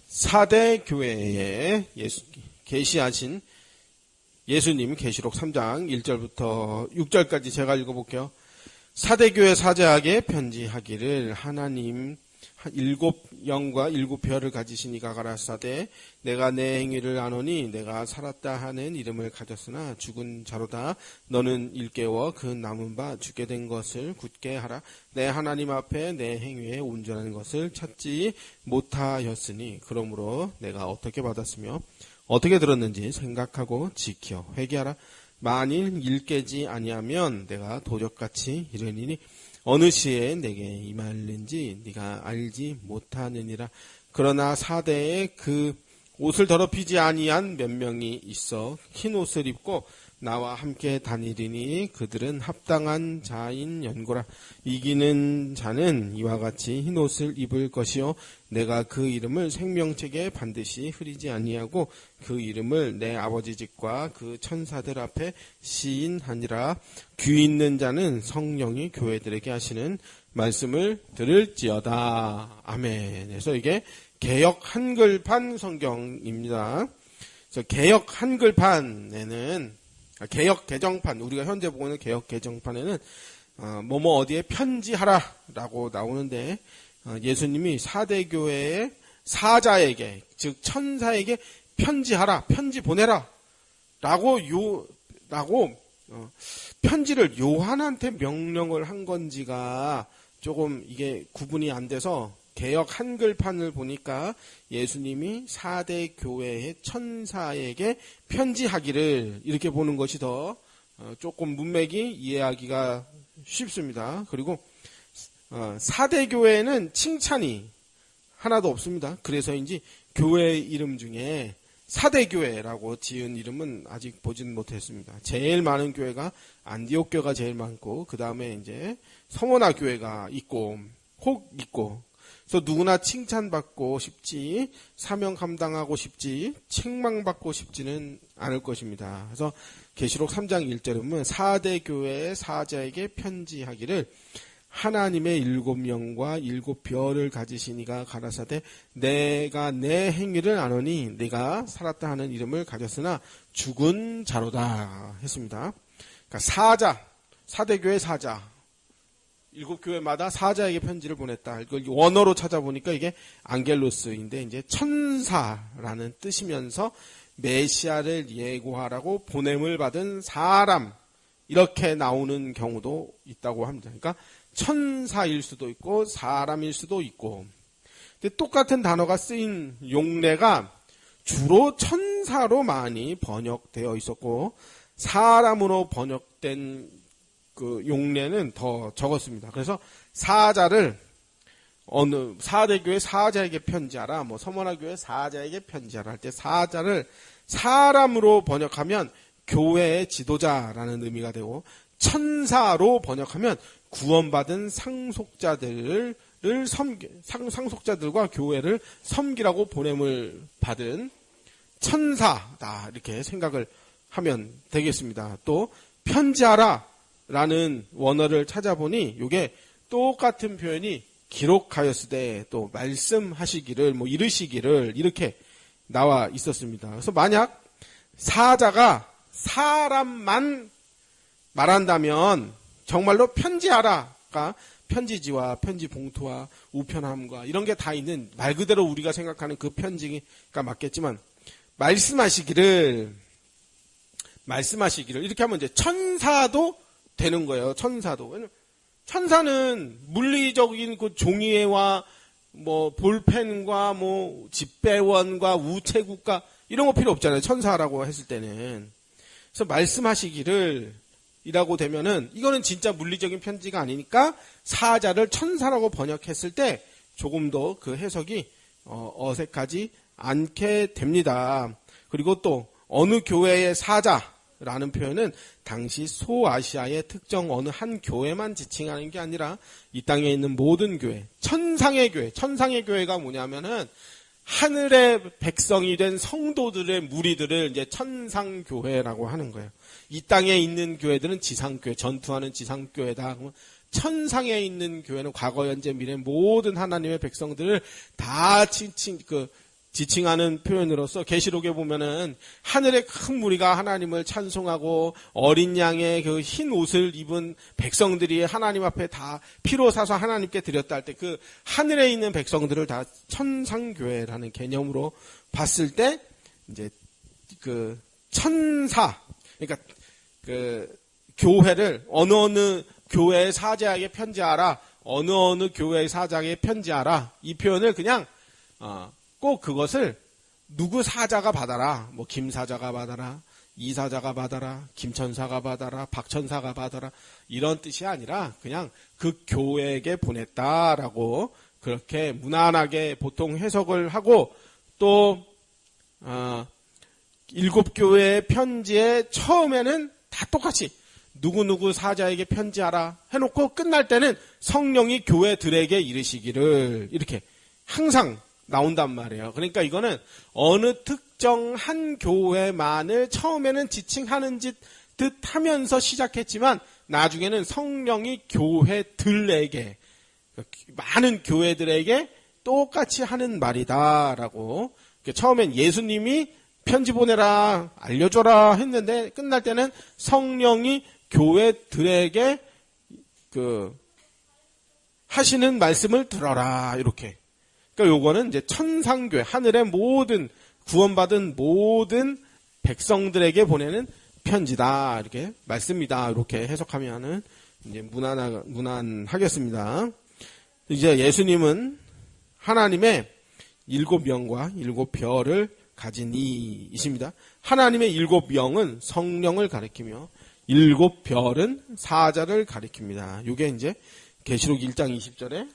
4대 교회에 계시하신 예수님 계시록 3장 1절부터 6절까지 제가 읽어볼게요. 4대 교회 사자에게 편지하기를 하나님 7 영과 7 별을 가지신 이가 가라사대 내가 내 행위를 아노니 내가 살았다 하는 이름을 가졌으나 죽은 자로다. 너는 일깨워 그 남은 바 죽게 된 것을 굳게 하라. 내 하나님 앞에 내 행위에 온전한 것을 찾지 못하였으니 그러므로 내가 어떻게 받았으며 어떻게 들었는지 생각하고 지켜 회개하라. 만일 일깨지 아니하면 내가 도적같이 이르니니 어느 시에 내게 임하는지 네가 알지 못하느니라. 그러나 사대에 그 옷을 더럽히지 아니한 몇 명이 있어 흰 옷을 입고 나와 함께 다니리니 그들은 합당한 자인 연고라. 이기는 자는 이와 같이 흰 옷을 입을 것이요 내가 그 이름을 생명책에 반드시 흐리지 아니하고 그 이름을 내 아버지 집과 그 천사들 앞에 시인하니라. 귀 있는 자는 성령이 교회들에게 하시는 말씀을 들을지어다. 아멘. 그래서 이게 개역 한글판 성경입니다. 그래서 개역 한글판에는 개역 개정판, 우리가 현재 보고 있는 개역 개정판에는 뭐뭐 어디에 편지하라라고 나오는데 예수님이 4대 교회의 사자에게, 즉 천사에게 편지하라, 편지 보내라 라고 편지를 요한한테 명령을 한 건지가 조금 이게 구분이 안 돼서 개역 한글판을 보니까 예수님이 4대 교회의 천사에게 편지하기를 이렇게 보는 것이 더 조금 문맥이 이해하기가 쉽습니다. 그리고 4대 교회는 칭찬이 하나도 없습니다. 그래서인지 교회 이름 중에 4대 교회라고 지은 이름은 아직 보지는 못했습니다. 제일 많은 교회가 안디옥 교회가 제일 많고 그 다음에 이제 서머나 교회가 있고 혹 있고 그래서 누구나 칭찬받고 싶지, 사명 감당하고 싶지, 책망받고 싶지는 않을 것입니다. 그래서 계시록 3장 1절에 보면 4대 교회의 사자에게 편지하기를 하나님의 7영과 7 별을 가지신 이가 가라사대 내가 내 행위를 아노니 내가 살았다 하는 이름을 가졌으나 죽은 자로다 했습니다. 그러니까 4대 교회 사자. 7교회마다 사자에게 편지를 보냈다. 이걸 원어로 찾아보니까 이게 안겔로스인데 이제 천사라는 뜻이면서 메시아를 예고하라고 보냄을 받은 사람 이렇게 나오는 경우도 있다고 합니다. 그러니까 천사일 수도 있고 사람일 수도 있고 근데 똑같은 단어가 쓰인 용례가 주로 천사로 많이 번역되어 있었고 사람으로 번역된 그 용례는 더 적었습니다. 그래서 사자를 어느 4대 교회 사자에게 편지하라, 뭐 서머나 교회 사자에게 편지하라 할 때 사자를 사람으로 번역하면 교회의 지도자라는 의미가 되고 천사로 번역하면 구원받은 상속자들과 교회를 섬기라고 보냄을 받은 천사다 이렇게 생각을 하면 되겠습니다. 또 편지하라 라는 원어를 찾아보니 이게 똑같은 표현이 기록하였으되 또 말씀하시기를 뭐 이르시기를 이렇게 나와 있었습니다. 그래서 만약 사자가 사람만 말한다면 정말로 편지하라가 편지지와 편지 봉투와 우편함과 이런 게 다 있는 말 그대로 우리가 생각하는 그 편지가 맞겠지만 말씀하시기를 이렇게 하면 이제 천사도 되는 거예요. 천사도. 천사는 물리적인 그 종이와 뭐 볼펜과 뭐 집배원과 우체국과 이런 거 필요 없잖아요. 천사라고 했을 때는. 그래서 말씀하시기를 이라고 되면은 이거는 진짜 물리적인 편지가 아니니까 사자를 천사라고 번역했을 때 조금 더 그 해석이 어색하지 않게 됩니다. 그리고 또 어느 교회의 사자라는 표현은 당시 소아시아의 특정 어느 한 교회만 지칭하는 게 아니라 이 땅에 있는 모든 교회, 천상의 교회가 뭐냐면은 하늘의 백성이 된 성도들의 무리들을 이제 천상교회라고 하는 거예요. 이 땅에 있는 교회들은 지상교회, 전투하는 지상교회다. 천상에 있는 교회는 과거, 현재, 미래 모든 하나님의 백성들을 다 지칭하는 표현으로서 계시록에 보면은 하늘의 큰 무리가 하나님을 찬송하고 어린 양의 그 흰 옷을 입은 백성들이 하나님 앞에 다 피로 사서 하나님께 드렸다 할 때 그 하늘에 있는 백성들을 다 천상교회라는 개념으로 봤을 때 이제 그 천사, 그러니까 그 교회를 어느 교회의 사자에게 편지하라, 어느 교회의 사자에게 편지하라, 이 표현을 그냥 꼭 그것을 누구 사자가 받아라, 뭐 김 사자가 받아라, 이 사자가 받아라, 김천사가 받아라, 박천사가 받아라, 이런 뜻이 아니라 그냥 그 교회에게 보냈다라고 그렇게 무난하게 보통 해석을 하고, 또 7교회의 편지에 처음에는 다 똑같이 누구누구 사자에게 편지하라 해놓고 끝날 때는 성령이 교회들에게 이르시기를 이렇게 항상 나온단 말이에요. 그러니까 이거는 어느 특정한 교회만을 처음에는 지칭하는 듯 하면서 시작했지만 나중에는 성령이 교회들에게, 많은 교회들에게 똑같이 하는 말이다라고. 처음엔 예수님이 편지 보내라, 알려줘라 했는데 끝날 때는 성령이 교회들에게 하시는 말씀을 들어라, 이렇게. 그러니까 요거는 이제 천상교회, 하늘의 모든 구원받은 모든 백성들에게 보내는 편지다, 이렇게 말씀이다, 이렇게 해석하면은 이제 무난하겠습니다. 이제 예수님은 하나님의 7명과 7별을 가진 이이십니다. 하나님의 7명은 성령을 가리키며 7별은 사자를 가리킵니다. 이게 이제 계시록 1장 20절에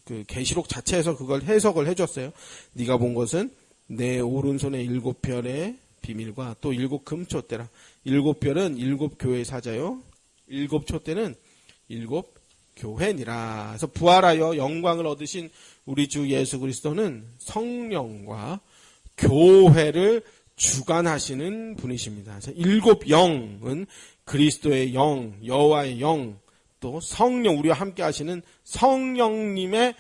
그 계시록 자체에서 그걸 해석을 해줬어요. 네가 본 것은 내 오른손의 7별의 비밀과 또 7금촛대라. 7별은 7교회의 사자요, 7촛대는 7교회니라. 그래서 부활하여 영광을 얻으신 우리 주 예수 그리스도는 성령과 교회를 주관하시는 분이십니다. 7영은 그리스도의 영, 여호와의 영, 또 성령, 우리와 함께 하시는 성령님의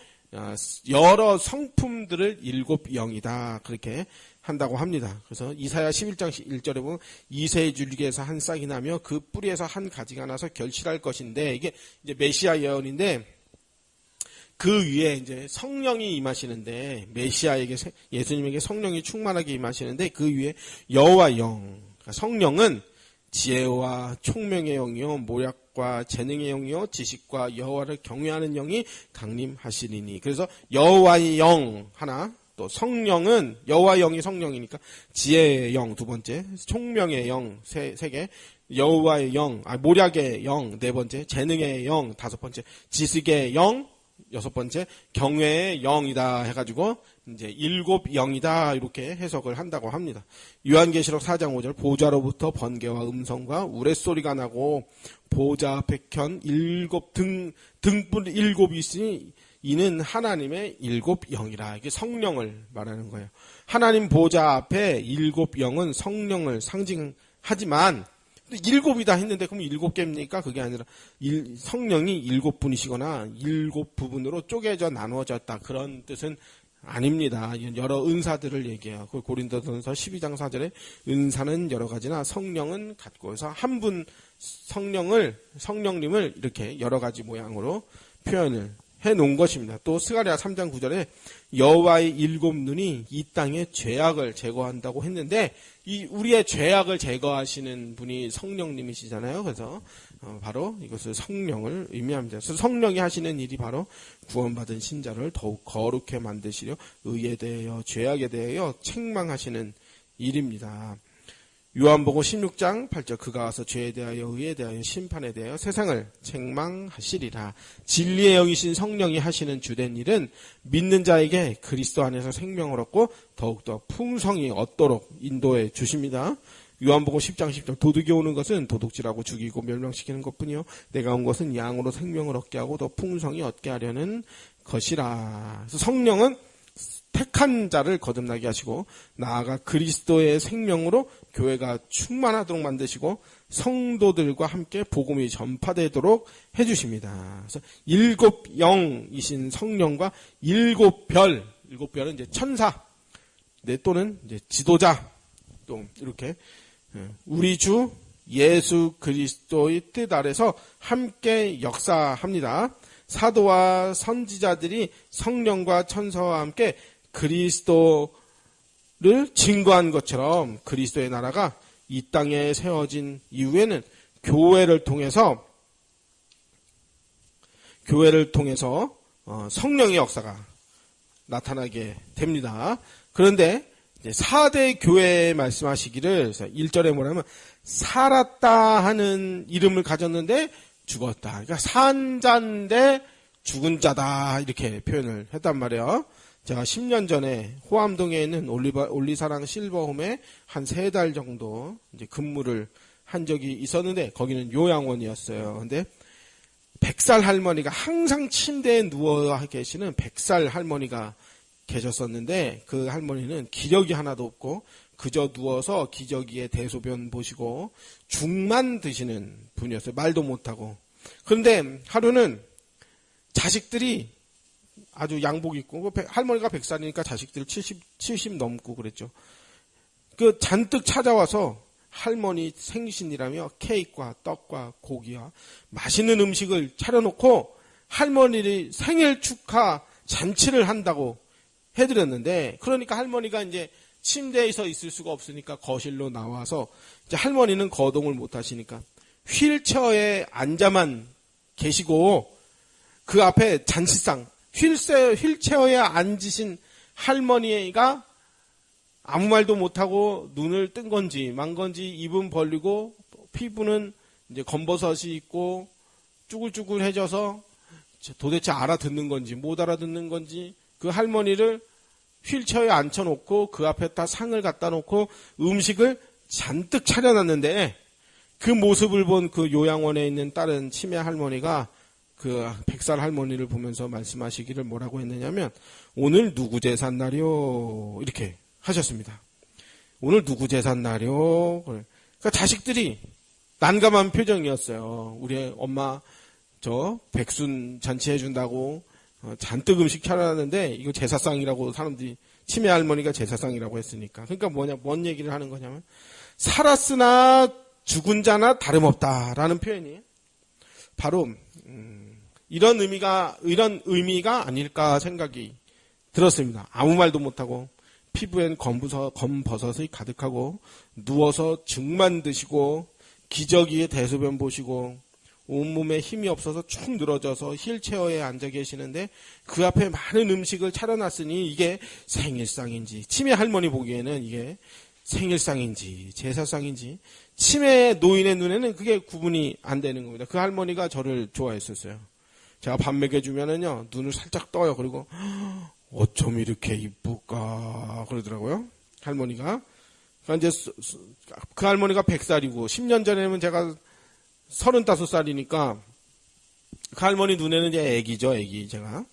여러 성품들을 7영이다, 그렇게 한다고 합니다. 그래서 이사야 11장 1절에 보면 이새의 줄기에서 한 싹이 나며 그 뿌리에서 한 가지가 나서 결실할 것인데, 이게 이제 메시아 예언인데 그 위에 이제 성령이 임하시는데, 메시아에게, 예수님에게 성령이 충만하게 임하시는데 그 위에 여호와 영, 그러니까 성령은 지혜와 총명의 영이요 모략과 재능의 영이요 지식과 여호와를 경외하는 영이 강림하시리니. 그래서 여호와의 영 하나, 또 성령은 여호와 영이 성령이니까 지혜의 영 두 번째, 총명의 영 세 개, 여호와의 영, 모략의 영 네 번째, 재능의 영 다섯 번째, 지식의 영 여섯 번째, 경외의 영이다 해가지고 이제 7영이다 이렇게 해석을 한다고 합니다. 요한계시록 4장 5절 보좌로부터 번개와 음성과 우레소리가 나고 보좌 백현 7등불 7이 있으니 이는 하나님의 7영이라. 이게 성령을 말하는 거예요. 하나님 보좌 앞에 7영은 성령을 상징하지만 7이다 했는데 그럼 7개입니까? 그게 아니라 성령이 7분이시거나 7부분으로 쪼개져 나누어졌다, 그런 뜻은 아닙니다. 여러 은사들을 얘기해요. 고린도전서 12장 4절에 은사는 여러 가지나 성령은 같고, 해서 한 분 성령님을 이렇게 여러 가지 모양으로 표현을 해놓은 것입니다. 또 스가랴 3장 9절에 여호와의 7눈이 이 땅의 죄악을 제거한다고 했는데, 이 우리의 죄악을 제거하시는 분이 성령님이시잖아요. 그래서 바로 이것을 성령을 의미합니다. 그래서 성령이 하시는 일이 바로 구원받은 신자를 더욱 거룩해 만드시려 의에 대하여 죄악에 대하여 책망하시는 일입니다. 요한복음 16장 8절 그가 와서 죄에 대하여 의에 대하여 심판에 대하여 세상을 책망하시리라. 진리의 영이신 성령이 하시는 주된 일은 믿는 자에게 그리스도 안에서 생명을 얻고 더욱더 풍성히 얻도록 인도해 주십니다. 요한복음 10장 10절 도둑이 오는 것은 도둑질하고 죽이고 멸망시키는 것뿐이요 내가 온 것은 양으로 생명을 얻게 하고 더 풍성히 얻게 하려는 것이라. 그래서 성령은 택한 자를 거듭나게 하시고 나아가 그리스도의 생명으로 교회가 충만하도록 만드시고 성도들과 함께 복음이 전파되도록 해주십니다. 그래서 7영이신 성령과 7별, 7별은 이제 천사, 네, 또는 이제 지도자, 또 이렇게 우리 주 예수 그리스도의 뜻 아래서 함께 역사합니다. 사도와 선지자들이 성령과 천사와 함께 그리스도를 증거한 것처럼 그리스도의 나라가 이 땅에 세워진 이후에는 교회를 통해서 성령의 역사가 나타나게 됩니다. 그런데 4대 교회 말씀하시기를 1절에 뭐냐면 살았다 하는 이름을 가졌는데 죽었다. 그러니까 산 자인데 죽은 자다 이렇게 표현을 했단 말이에요. 제가 10년 전에 호암동에 있는 올리사랑 실버홈에 한 3달 정도 이제 근무를 한 적이 있었는데 거기는 요양원이었어요. 근데 100살 할머니가 항상 침대에 누워 계시는 100살 할머니가 계셨었는데 그 할머니는 기력이 하나도 없고 그저 누워서 기저귀에 대소변 보시고 죽만 드시는 분이었어요. 말도 못하고. 그런데 하루는 자식들이 아주 양복 입고 할머니가 100살이니까 자식들 70 넘고 그랬죠. 그 잔뜩 찾아와서 할머니 생신이라며 케이크와 떡과 고기와 맛있는 음식을 차려놓고 할머니의 생일 축하 잔치를 한다고 해드렸는데 그러니까 할머니가 이제 침대에서 있을 수가 없으니까 거실로 나와서 이제 할머니는 거동을 못 하시니까 휠체어에 앉아만 계시고 그 앞에 잔치상 휠체어에 앉으신 할머니가 아무 말도 못하고 눈을 뜬 건지 만 건지 입은 벌리고 피부는 이제 검버섯이 있고 쭈글쭈글해져서 도대체 알아듣는 건지 못 알아듣는 건지 그 할머니를 휠체어에 앉혀놓고 그 앞에다 상을 갖다 놓고 음식을 잔뜩 차려놨는데 그 모습을 본 그 요양원에 있는 다른 치매 할머니가 그 100살 할머니를 보면서 말씀하시기를 뭐라고 했느냐면 오늘 누구 제삿 날이요 이렇게 하셨습니다. 오늘 누구 제삿 날이요. 그러니까 자식들이 난감한 표정이었어요. 우리 엄마 저 백순 잔치 해준다고 잔뜩 음식 차려놨는데 이거 제사상이라고 사람들이 치매 할머니가 제사상이라고 했으니까 그러니까 뭔 얘기를 하는 거냐면 살았으나 죽은 자나 다름없다라는 표현이 바로 이런 의미가 아닐까 생각이 들었습니다. 아무 말도 못하고 피부엔 검버섯이 가득하고 누워서 죽만 드시고 기저귀에 대소변 보시고 온몸에 힘이 없어서 축 늘어져서 휠체어에 앉아 계시는데 그 앞에 많은 음식을 차려놨으니 이게 생일상인지 치매 할머니 보기에는 이게 생일상인지 제사상인지 치매 노인의 눈에는 그게 구분이 안 되는 겁니다. 그 할머니가 저를 좋아했었어요. 제가 밥 먹여주면은요 눈을 살짝 떠요. 그리고 어쩜 이렇게 이쁠까 그러더라고요. 할머니가. 그러니까 이제 그 할머니가 100살이고 10년 전에는 제가 35살이니까 그 할머니 눈에는 이제 애기죠, 애기 제가.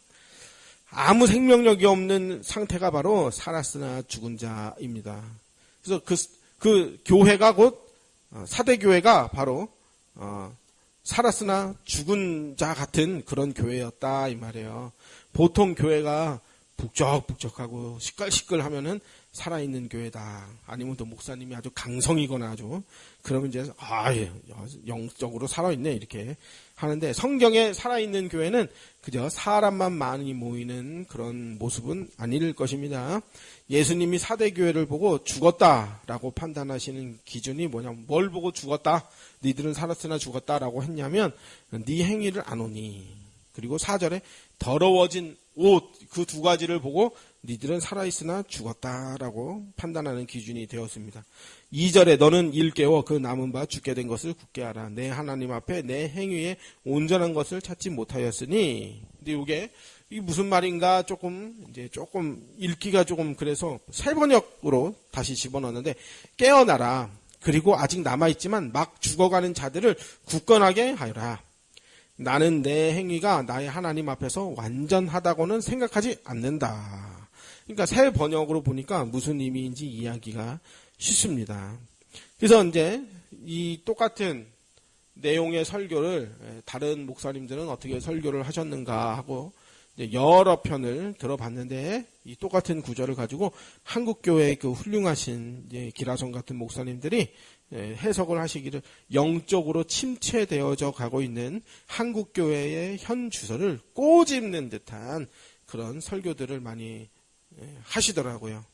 아무 생명력이 없는 상태가 바로 살았으나 죽은 자입니다. 그래서 그 교회가 곧 사대교회가 바로 살았으나 죽은 자 같은 그런 교회였다 이 말이에요. 보통 교회가 북적북적하고 시끌시끌하면은 살아있는 교회다. 아니면 또 목사님이 아주 강성이거나 아주 그러면 이제 영적으로 살아있네 이렇게 하는데 성경에 살아있는 교회는 그저 사람만 많이 모이는 그런 모습은 아닐 것입니다. 예수님이 사대교회를 보고 죽었다라고 판단하시는 기준이 뭐냐면 뭘 보고 죽었다? 니들은 살았으나 죽었다라고 했냐면 네 행위를 안 오니 그리고 4절에 더러워진 옷 그 두 가지를 보고 니들은 살아있으나 죽었다라고 판단하는 기준이 되었습니다. 2절에 너는 일깨워 그 남은 바 죽게 된 것을 굳게 하라. 내 하나님 앞에 내 행위에 온전한 것을 찾지 못하였으니. 근데 이게 무슨 말인가 조금 읽기가 조금 그래서 새 번역으로 다시 집어넣었는데 깨어나라. 그리고 아직 남아있지만 막 죽어가는 자들을 굳건하게 하여라. 나는 내 행위가 나의 하나님 앞에서 완전하다고는 생각하지 않는다. 그러니까 새 번역으로 보니까 무슨 의미인지 이해하기가 쉽습니다. 그래서 이제 이 똑같은 내용의 설교를 다른 목사님들은 어떻게 설교를 하셨는가 하고 여러 편을 들어봤는데 이 똑같은 구절을 가지고 한국교회의 그 훌륭하신 기라성 같은 목사님들이 해석을 하시기를 영적으로 침체되어져 가고 있는 한국교회의 현 주소를 꼬집는 듯한 그런 설교들을 많이 하시더라고요.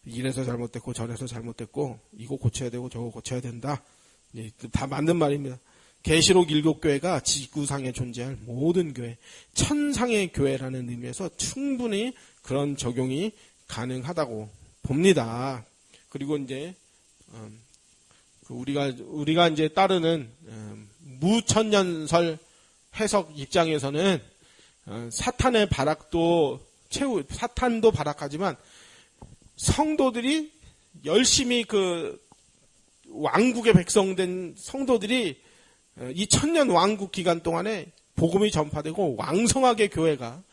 이래서 잘못됐고 저래서 잘못됐고 이거 고쳐야 되고 저거 고쳐야 된다. 다 맞는 말입니다. 계시록 7교회가 지구상에 존재할 모든 교회, 천상의 교회라는 의미에서 충분히 그런 적용이 가능하다고 봅니다. 그리고 이제 우리가 이제 따르는 무천년설 해석 입장에서는 사탄의 발악도 사탄도 발악하지만 성도들이 열심히 그 왕국의 백성된 성도들이 이 천년 왕국 기간 동안에 복음이 전파되고 왕성하게 교회가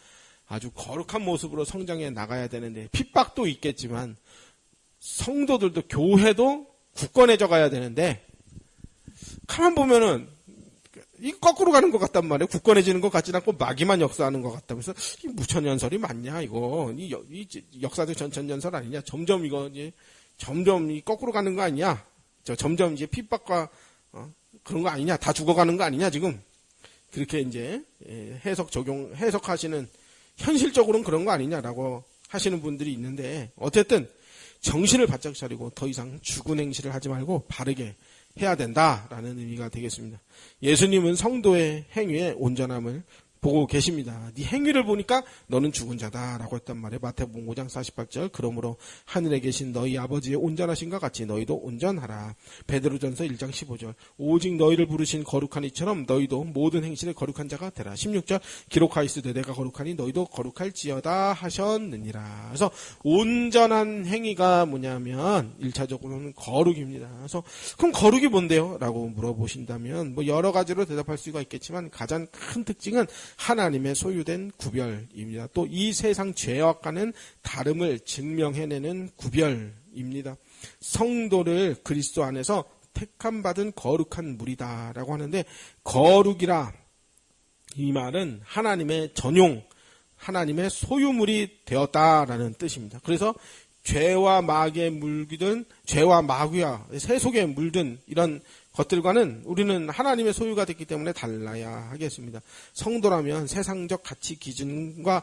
아주 거룩한 모습으로 성장해 나가야 되는데 핍박도 있겠지만 성도들도 교회도 굳건해져 가야 되는데 가만 보면은 이 거꾸로 가는 것 같단 말이에요. 굳건해지는 것 같지 않고 마귀만 역사하는 것 같다. 그래서 이 무천년설이 맞냐 이거 이 역사적 전천년설 아니냐. 점점 이거 이제 점점 이 거꾸로 가는 거 아니냐. 점점 이제 핍박과 그런 거 아니냐. 다 죽어가는 거 아니냐 지금. 그렇게 이제 해석하시는 현실적으로는 그런 거 아니냐라고 하시는 분들이 있는데 어쨌든 정신을 바짝 차리고 더 이상 죽은 행실을 하지 말고 바르게 해야 된다라는 의미가 되겠습니다. 예수님은 성도의 행위의 온전함을 보고 계십니다. 네 행위를 보니까 너는 죽은 자다라고 했단 말이에요. 마태복음 5장 48절 그러므로 하늘에 계신 너희 아버지의 온전하신과 같이 너희도 온전하라. 베드로전서 1장 15절 오직 너희를 부르신 거룩한 이처럼 너희도 모든 행실에 거룩한 자가 되라. 16절 기록하였으되 내가 거룩하니 너희도 거룩할지어다 하셨느니라. 그래서 온전한 행위가 뭐냐면 1차적으로는 거룩입니다. 그래서 그럼 거룩이 뭔데요? 라고 물어보신다면 뭐 여러 가지로 대답할 수가 있겠지만 가장 큰 특징은 하나님의 소유된 구별입니다. 또 이 세상 죄악과는 다름을 증명해내는 구별입니다. 성도를 그리스도 안에서 택함받은 거룩한 무리다라고 하는데 거룩이라 이 말은 하나님의 전용, 하나님의 소유물이 되었다라는 뜻입니다. 그래서 죄와 마귀에 물든 죄와 마귀와 세속에 물든 이런 것들과는 우리는 하나님의 소유가 됐기 때문에 달라야 하겠습니다. 성도라면 세상적 가치 기준과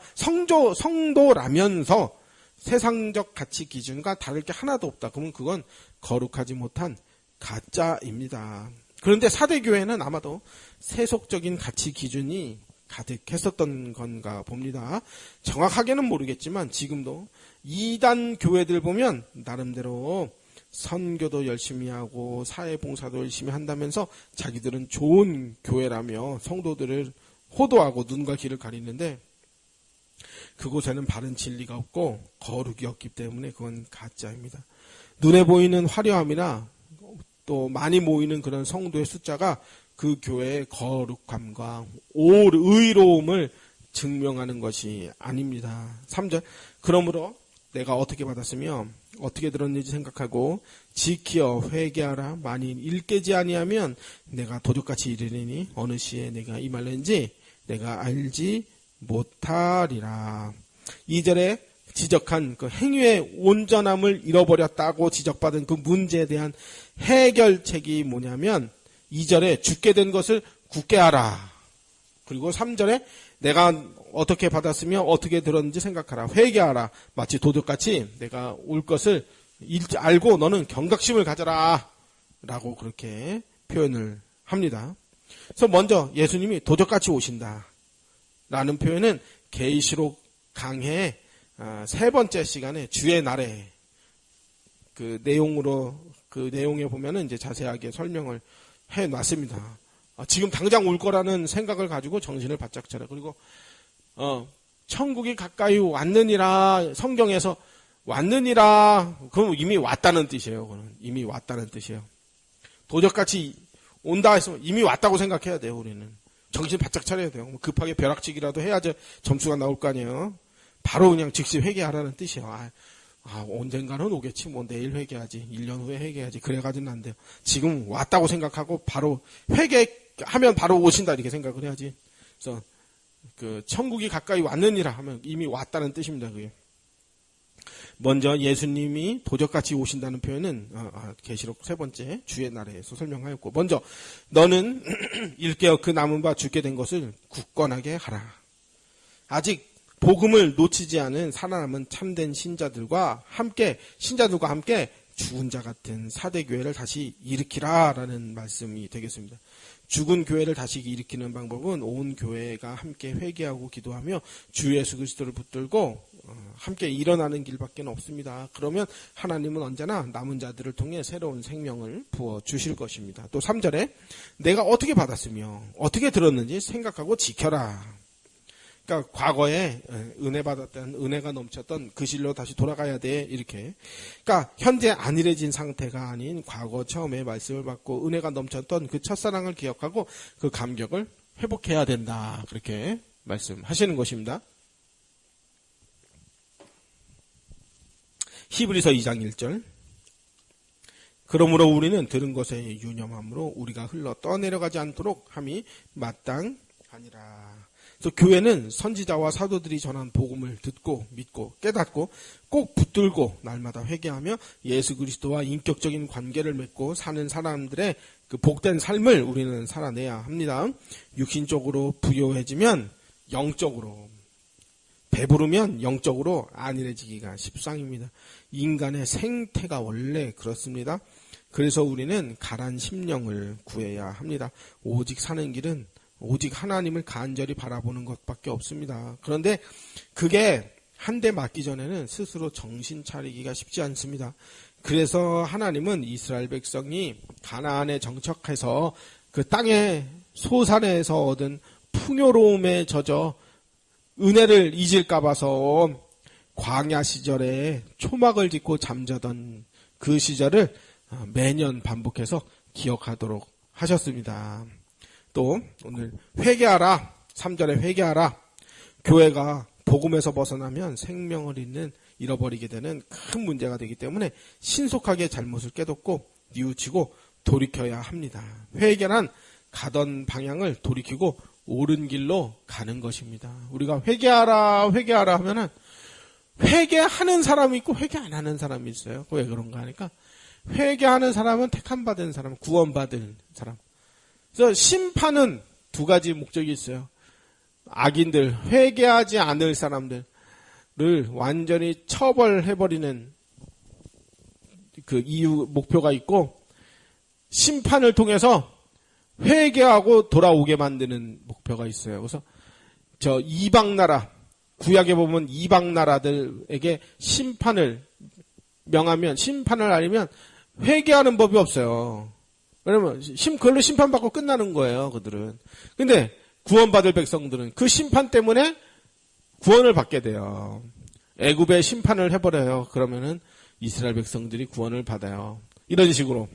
성도라면서 세상적 가치 기준과 다를 게 하나도 없다. 그러면 그건 거룩하지 못한 가짜입니다. 그런데 사대교회는 아마도 세속적인 가치 기준이 가득했었던 건가 봅니다. 정확하게는 모르겠지만 지금도 이단 교회들 보면 나름대로 선교도 열심히 하고 사회봉사도 열심히 한다면서 자기들은 좋은 교회라며 성도들을 호도하고 눈과 귀를 가리는데 그곳에는 바른 진리가 없고 거룩이 없기 때문에 그건 가짜입니다. 눈에 보이는 화려함이나 또 많이 모이는 그런 성도의 숫자가 그 교회의 거룩함과 의로움을 증명하는 것이 아닙니다. 3절 그러므로 내가 어떻게 받았으며 어떻게 들었는지 생각하고 지키어 회개하라. 만일 일깨지 아니하면 내가 도적같이 이르리니 어느 시에 내가 임할는지 내가 알지 못하리라. 2절에 지적한 그 행위의 온전함을 잃어버렸다고 지적받은 그 문제에 대한 해결책이 뭐냐면 2절에 죽게 된 것을 굳게 하라. 그리고 3절에 내가 어떻게 받았으며 어떻게 들었는지 생각하라. 회개하라. 마치 도둑같이 내가 올 것을 알고 너는 경각심을 가져라. 라고 그렇게 표현을 합니다. 그래서 먼저 예수님이 도둑같이 오신다. 라는 표현은 계시록 강해 세 번째 시간에 주의 날에 그 내용에 보면은 이제 자세하게 설명을 해 놨습니다. 지금 당장 올 거라는 생각을 가지고 정신을 바짝 차려. 그리고 천국이 가까이 왔느니라. 성경에서 왔느니라. 그럼 이미 왔다는 뜻이에요. 그건 이미 왔다는 뜻이에요. 도적같이 온다 해서 이미 왔다고 생각해야 돼요. 우리는 정신 바짝 차려야 돼요. 급하게 벼락치기라도 해야지 점수가 나올 거 아니에요. 바로 그냥 즉시 회개하라는 뜻이에요. 언젠가는 오겠지. 뭐 내일 회개하지. 1년 후에 회개하지. 그래가지고는 안 돼요. 지금 왔다고 생각하고 바로 회개하면 바로 오신다 이렇게 생각을 해야지. 그래서 그 천국이 가까이 왔느니라 하면 이미 왔다는 뜻입니다. 그게. 먼저 예수님이 도적같이 오신다는 표현은 계시록 3번째 주의 날에서 설명하였고, 먼저 너는 일깨어 그 남은 바 죽게 된 것을 굳건하게 하라. 아직 복음을 놓치지 않은 살아남은 참된 신자들과 함께 죽은 자 같은 사대 교회를 다시 일으키라라는 말씀이 되겠습니다. 죽은 교회를 다시 일으키는 방법은 온 교회가 함께 회개하고 기도하며 주 예수 그리스도를 붙들고 함께 일어나는 길밖에 없습니다. 그러면 하나님은 언제나 남은 자들을 통해 새로운 생명을 부어주실 것입니다. 또 3절에 내가 어떻게 받았으며 어떻게 들었는지 생각하고 지켜라. 그러니까 과거에 은혜 받았던, 은혜가 넘쳤던 그 실로 다시 돌아가야 돼, 이렇게. 그러니까 현재 안일해진 상태가 아닌 과거 처음에 말씀을 받고 은혜가 넘쳤던 그 첫사랑을 기억하고 그 감격을 회복해야 된다, 그렇게 말씀하시는 것입니다. 히브리서 2장 1절. 그러므로 우리는 들은 것에 유념함으로 우리가 흘러 떠내려가지 않도록 함이 마땅하니라. 그래서 교회는 선지자와 사도들이 전한 복음을 듣고 믿고 깨닫고 꼭 붙들고 날마다 회개하며 예수 그리스도와 인격적인 관계를 맺고 사는 사람들의 그 복된 삶을 우리는 살아내야 합니다. 육신적으로 부요해지면 영적으로, 배부르면 영적으로 안일해지기가 십상입니다. 인간의 생태가 원래 그렇습니다. 그래서 우리는 가란 심령을 구해야 합니다. 오직 사는 길은 오직 하나님을 간절히 바라보는 것밖에 없습니다. 그런데 그게 한 대 맞기 전에는 스스로 정신 차리기가 쉽지 않습니다. 그래서 하나님은 이스라엘 백성이 가나안에 정착해서 그 땅의 소산에서 얻은 풍요로움에 젖어 은혜를 잊을까 봐서 광야 시절에 초막을 짓고 잠자던 그 시절을 매년 반복해서 기억하도록 하셨습니다. 또 오늘 회개하라, 3절에 회개하라. 교회가 복음에서 벗어나면 생명을 잃어버리게 되는 큰 문제가 되기 때문에 신속하게 잘못을 깨닫고 뉘우치고 돌이켜야 합니다. 회개란 가던 방향을 돌이키고 옳은 길로 가는 것입니다. 우리가 회개하라 하면은 회개하는 사람이 있고 회개 안 하는 사람이 있어요. 왜 그런가 하니까 회개하는 사람은 택함받은 사람, 구원받은 사람. 그래서 심판은 두 가지 목적이 있어요. 악인들, 회개하지 않을 사람들을 완전히 처벌해버리는 그 이유, 목표가 있고, 심판을 통해서 회개하고 돌아오게 만드는 목표가 있어요. 그래서 저 이방나라, 구약에 보면 이방나라들에게 심판을 명하면, 심판을 아니면 회개하는 법이 없어요. 왜냐면 그걸로 심판받고 끝나는 거예요, 그들은. 근데 구원받을 백성들은 그 심판 때문에 구원을 받게 돼요. 애굽의 심판을 해버려요. 그러면은 이스라엘 백성들이 구원을 받아요. 이런 식으로.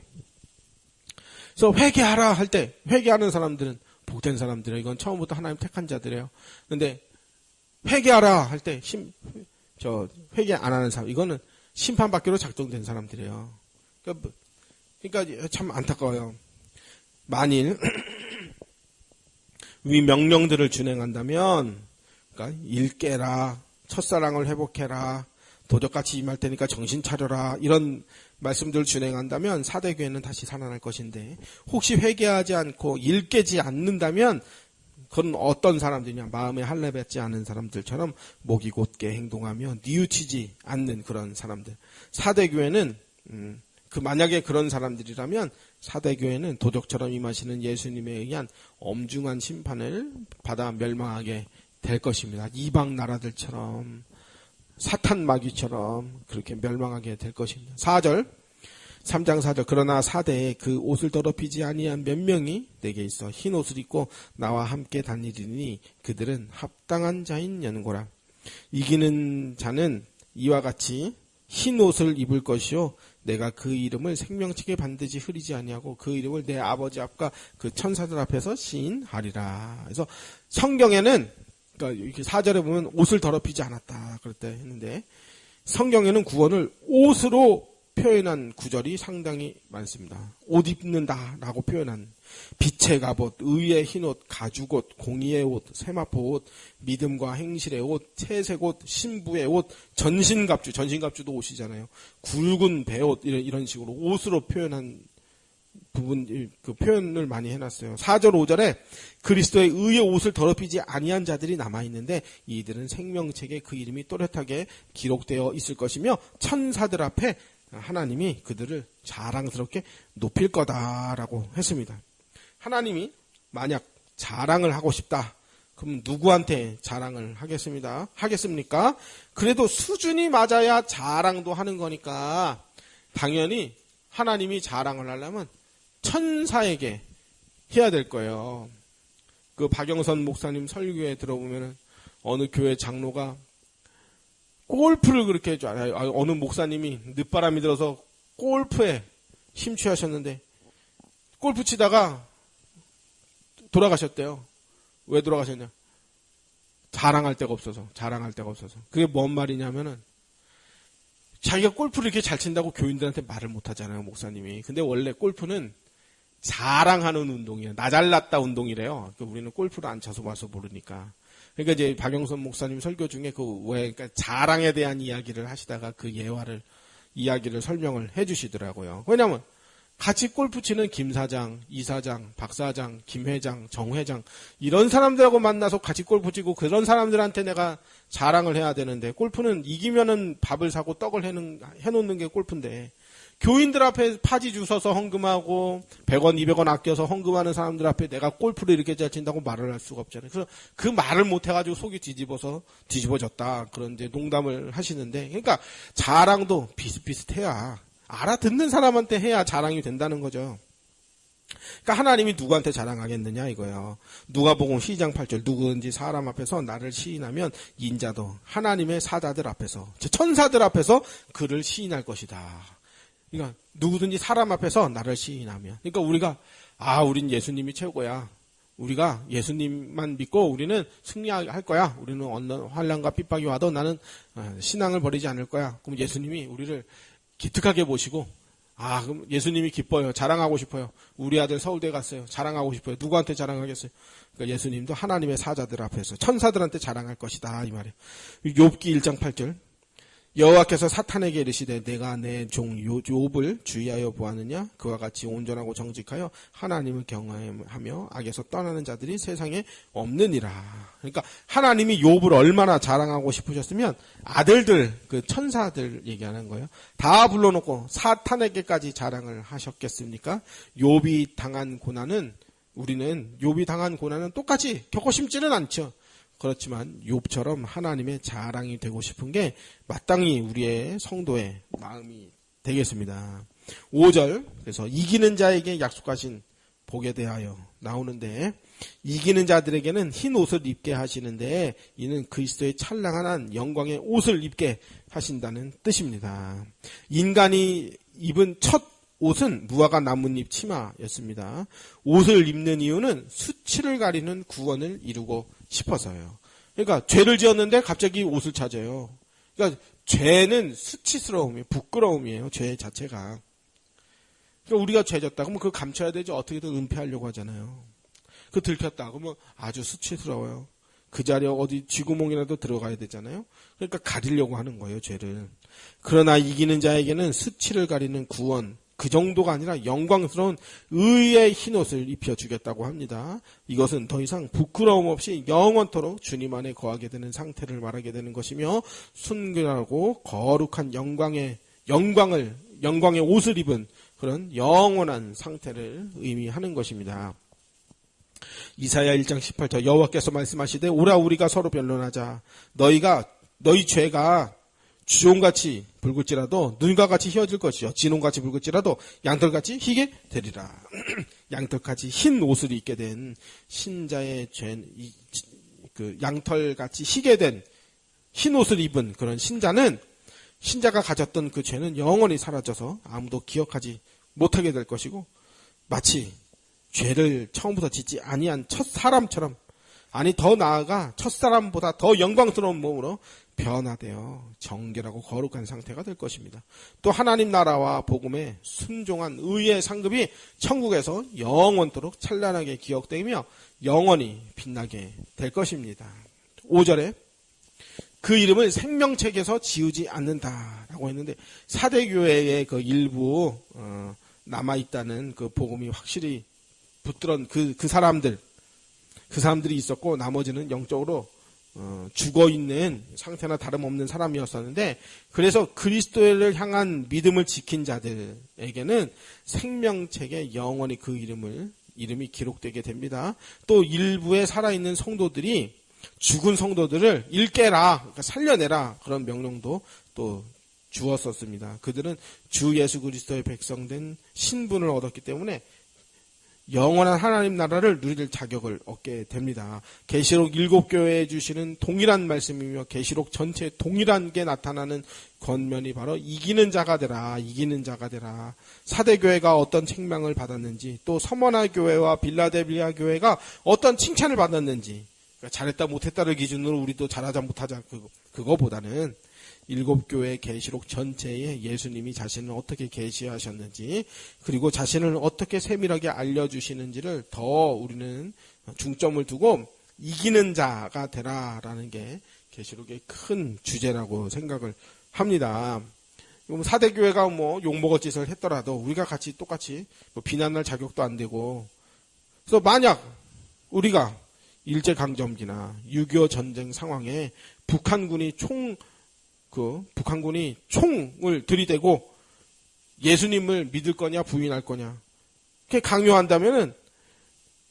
그래서 회개하라 할 때, 회개하는 사람들은 복된 사람들이에요. 이건 처음부터 하나님 택한 자들이에요. 근데 회개하라 할 때 회개 안 하는 사람, 이거는 심판받기로 작정된 사람들이에요. 그러니까 참 안타까워요. 만일 위 명령들을 준행한다면, 그러니까 일깨라, 첫사랑을 회복해라, 도적같이 임할 테니까 정신 차려라, 이런 말씀들을 준행한다면 사대교회는 다시 살아날 것인데, 혹시 회개하지 않고 일깨지 않는다면 그건 어떤 사람들이냐, 마음에 할례받지 않은 사람들처럼 목이 곧게 행동하며 뉘우치지 않는 그런 사람들. 사대교회는 만약에 그런 사람들이라면 사대교회는 도적처럼 임하시는 예수님에 의한 엄중한 심판을 받아 멸망하게 될 것입니다. 이방 나라들처럼, 사탄 마귀처럼 그렇게 멸망하게 될 것입니다. 4절, 3장 4절. 그러나 사대에 그 옷을 더럽히지 아니한 몇 명이 내게 있어 흰 옷을 입고 나와 함께 다니리니 그들은 합당한 자인 연고라. 이기는 자는 이와 같이 흰 옷을 입을 것이요 내가 그 이름을 생명책에 반드시 흐리지 아니하고 그 이름을 내 아버지 앞과 그 천사들 앞에서 시인하리라. 그래서 성경에는, 그러니까 이렇게 4절에 보면 옷을 더럽히지 않았다 그럴 때 했는데, 성경에는 구원을 옷으로 표현한 구절이 상당히 많습니다. 옷 입는다라고 표현한 빛의 갑옷, 의의 흰옷, 가죽옷, 공의의 옷, 세마포 옷, 믿음과 행실의 옷, 채색 옷, 신부의 옷, 전신갑주, 전신갑주도 옷이잖아요. 굵은 배옷 이런 식으로 옷으로 표현한 부분, 그 표현을 많이 해놨어요. 4절 5절에 그리스도의 의의 옷을 더럽히지 아니한 자들이 남아있는데 이들은 생명책에 그 이름이 또렷하게 기록되어 있을 것이며 천사들 앞에 하나님이 그들을 자랑스럽게 높일 거다라고 했습니다. 하나님이 만약 자랑을 하고 싶다. 그럼 누구한테 자랑을 하겠습니까? 그래도 수준이 맞아야 자랑도 하는 거니까 당연히 하나님이 자랑을 하려면 천사에게 해야 될 거예요. 그 박영선 목사님 설교에 들어보면 어느 교회 장로가 골프를 그렇게 해줘. 어느 목사님이 늦바람이 들어서 골프에 심취하셨는데 골프 치다가 돌아가셨대요. 왜 돌아가셨냐? 자랑할 데가 없어서. 그게 뭔 말이냐면은 자기가 골프를 이렇게 잘 친다고 교인들한테 말을 못 하잖아요, 목사님이. 근데 원래 골프는 자랑하는 운동이에요. 나 잘났다 운동이래요. 우리는 골프를 안 쳐서 와서 모르니까. 그러니까 이제 박영선 목사님 설교 중에 그러니까 자랑에 대한 이야기를 하시다가 그 이야기를 설명을 해주시더라고요. 왜냐면 같이 골프 치는 김 사장, 이 사장, 박 사장, 김 회장, 정 회장 이런 사람들하고 만나서 같이 골프 치고 그런 사람들한테 내가 자랑을 해야 되는데 골프는 이기면은 밥을 사고 떡을 해놓는 게 골프인데 교인들 앞에 파지 주워서 헌금하고 100원, 200원 아껴서 헌금하는 사람들 앞에 내가 골프를 이렇게 잘 친다고 말을 할 수가 없잖아요. 그래서 그 말을 못 해가지고 속이 뒤집어졌다. 그런 이제 농담을 하시는데, 그러니까 자랑도 비슷비슷해야 알아듣는 사람한테 해야 자랑이 된다는 거죠. 그러니까 하나님이 누구한테 자랑하겠느냐 이거예요. 누가복음 12장 8절 누구든지 사람 앞에서 나를 시인하면 인자도 하나님의 사자들 앞에서 천사들 앞에서 그를 시인할 것이다. 그러니까 누구든지 사람 앞에서 나를 시인하면, 그러니까 우리가 우린 예수님이 최고야. 우리가 예수님만 믿고 우리는 승리할 거야. 우리는 어느 환난과 핍박이 와도 나는 신앙을 버리지 않을 거야. 그럼 예수님이 우리를 기특하게 보시고 그럼 예수님이 기뻐요. 자랑하고 싶어요. 우리 아들 서울대 갔어요. 자랑하고 싶어요. 누구한테 자랑하겠어요? 그러니까 예수님도 하나님의 사자들 앞에서 천사들한테 자랑할 것이다 이 말이에요. 욥기 1장 8절 여호와께서 사탄에게 이르시되 내가 내 종 욥을 주의하여 보았느냐? 그와 같이 온전하고 정직하여 하나님을 경외하며 악에서 떠나는 자들이 세상에 없느니라. 그러니까 하나님이 욥을 얼마나 자랑하고 싶으셨으면 아들들, 그 천사들 얘기하는 거예요. 다 불러놓고 사탄에게까지 자랑을 하셨겠습니까? 욥이 당한 고난은 똑같이 겪고 싶지는 않죠. 그렇지만 욥처럼 하나님의 자랑이 되고 싶은 게 마땅히 우리의 성도의 마음이 되겠습니다. 5절 그래서 이기는 자에게 약속하신 복에 대하여 나오는데 이기는 자들에게는 흰 옷을 입게 하시는데 이는 그리스도의 찬란한 영광의 옷을 입게 하신다는 뜻입니다. 인간이 입은 첫 옷은 무화과 나뭇잎 치마였습니다. 옷을 입는 이유는 수치를 가리는 구원을 이루고 싶어서요. 그러니까 죄를 지었는데 갑자기 옷을 찾아요. 그러니까 죄는 수치스러움이에요. 부끄러움이에요. 죄 자체가. 그러니까 우리가 죄 졌다 그러면 그거 감춰야 되죠. 어떻게든 은폐하려고 하잖아요. 그 들켰다 그러면 아주 수치스러워요. 그 자리에 어디 쥐구멍이라도 들어가야 되잖아요. 그러니까 가리려고 하는 거예요. 죄를. 그러나 이기는 자에게는 수치를 가리는 구원, 그 정도가 아니라 영광스러운 의의 흰옷을 입혀주겠다고 합니다. 이것은 더 이상 부끄러움 없이 영원토록 주님 안에 거하게 되는 상태를 말하게 되는 것이며 순결하고 거룩한 영광의 옷을 입은 그런 영원한 상태를 의미하는 것입니다. 이사야 1장 18절 여호와께서 말씀하시되 오라 우리가 서로 변론하자. 너희 죄가 주홍같이 붉을지라도 눈과 같이 휘어질 것이요 진홍같이 붉을지라도 양털같이 희게 되리라. 양털같이 흰 옷을 입게 된 신자의 그 양털같이 희게 된 흰 옷을 입은 그런 신자가 가졌던 그 죄는 영원히 사라져서 아무도 기억하지 못하게 될 것이고 마치 죄를 처음부터 짓지 아니한 첫사람처럼 더 나아가 첫사람보다 더 영광스러운 몸으로 변화되어 정결하고 거룩한 상태가 될 것입니다. 또 하나님 나라와 복음에 순종한 의의 상급이 천국에서 영원토록 찬란하게 기억되며 영원히 빛나게 될 것입니다. 5절에 그 이름을 생명책에서 지우지 않는다라고 했는데 사대교회의 그 일부 남아있다는 그 복음이 확실히 붙들은 그 사람들이 있었고 나머지는 영적으로 죽어있는 상태나 다름없는 사람이었었는데 그래서 그리스도를 향한 믿음을 지킨 자들에게는 생명책에 영원히 그 이름이 기록되게 됩니다. 또 일부의 살아있는 성도들이 죽은 성도들을 일깨라, 그러니까 살려내라 그런 명령도 또 주었었습니다. 그들은 주 예수 그리스도의 백성된 신분을 얻었기 때문에 영원한 하나님 나라를 누릴 자격을 얻게 됩니다. 계시록 7교회에 주시는 동일한 말씀이며 계시록 전체에 동일한 게 나타나는 권면이 바로 이기는 자가 되라, 이기는 자가 되라. 사대교회가 어떤 책망을 받았는지, 또 서머나 교회와 빌라델비아 교회가 어떤 칭찬을 받았는지, 그러니까 잘했다 못했다를 기준으로 우리도 잘하자 못하자 그거보다는 7교회 계시록 전체에 예수님이 자신을 어떻게 계시하셨는지 그리고 자신을 어떻게 세밀하게 알려주시는지를 더 우리는 중점을 두고 이기는 자가 되라라는 게 계시록의 큰 주제라고 생각을 합니다. 사대교회가 욕먹을 짓을 했더라도 우리가 똑같이 비난할 자격도 안 되고, 그래서 만약 우리가 일제강점기나 6.25 전쟁 상황에 북한군이 총을 들이대고 예수님을 믿을 거냐 부인할 거냐 그렇게 강요한다면은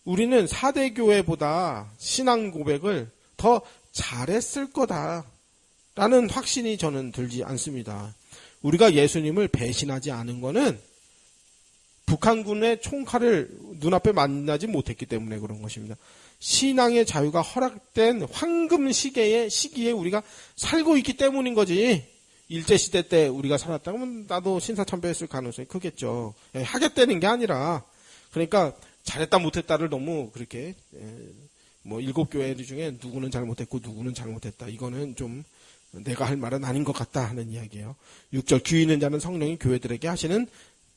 우리는 사대교회보다 신앙 고백을 더 잘했을 거다라는 확신이 저는 들지 않습니다. 우리가 예수님을 배신하지 않은 거는 북한군의 총칼을 눈앞에 만나지 못했기 때문에 그런 것입니다. 신앙의 자유가 허락된 황금 시기에 우리가 살고 있기 때문인 거지. 일제시대 때 우리가 살았다면 나도 신사참배했을 가능성이 크겠죠. 하겠다는 게 아니라, 그러니까 잘했다 못했다를 너무 그렇게 7교회 중에 누구는 잘못했고 누구는 잘못했다, 이거는 좀 내가 할 말은 아닌 것 같다 하는 이야기예요. 6절 귀 있는 자는 성령이 교회들에게 하시는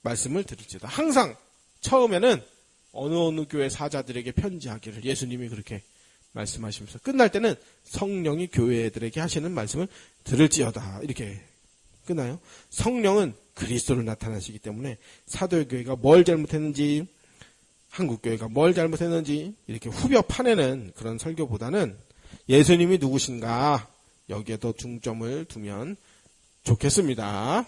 말씀을 들을지어다. 항상 처음에는 어느 교회 사자들에게 편지하기를 예수님이 그렇게 말씀하시면서 끝날 때는 성령이 교회들에게 하시는 말씀을 들을지어다 이렇게 끝나요. 성령은 그리스도를 나타나시기 때문에 사도교회가 뭘 잘못했는지, 한국교회가 뭘 잘못했는지 이렇게 후벼 파내는 그런 설교보다는 예수님이 누구신가 여기에 더 중점을 두면 좋겠습니다.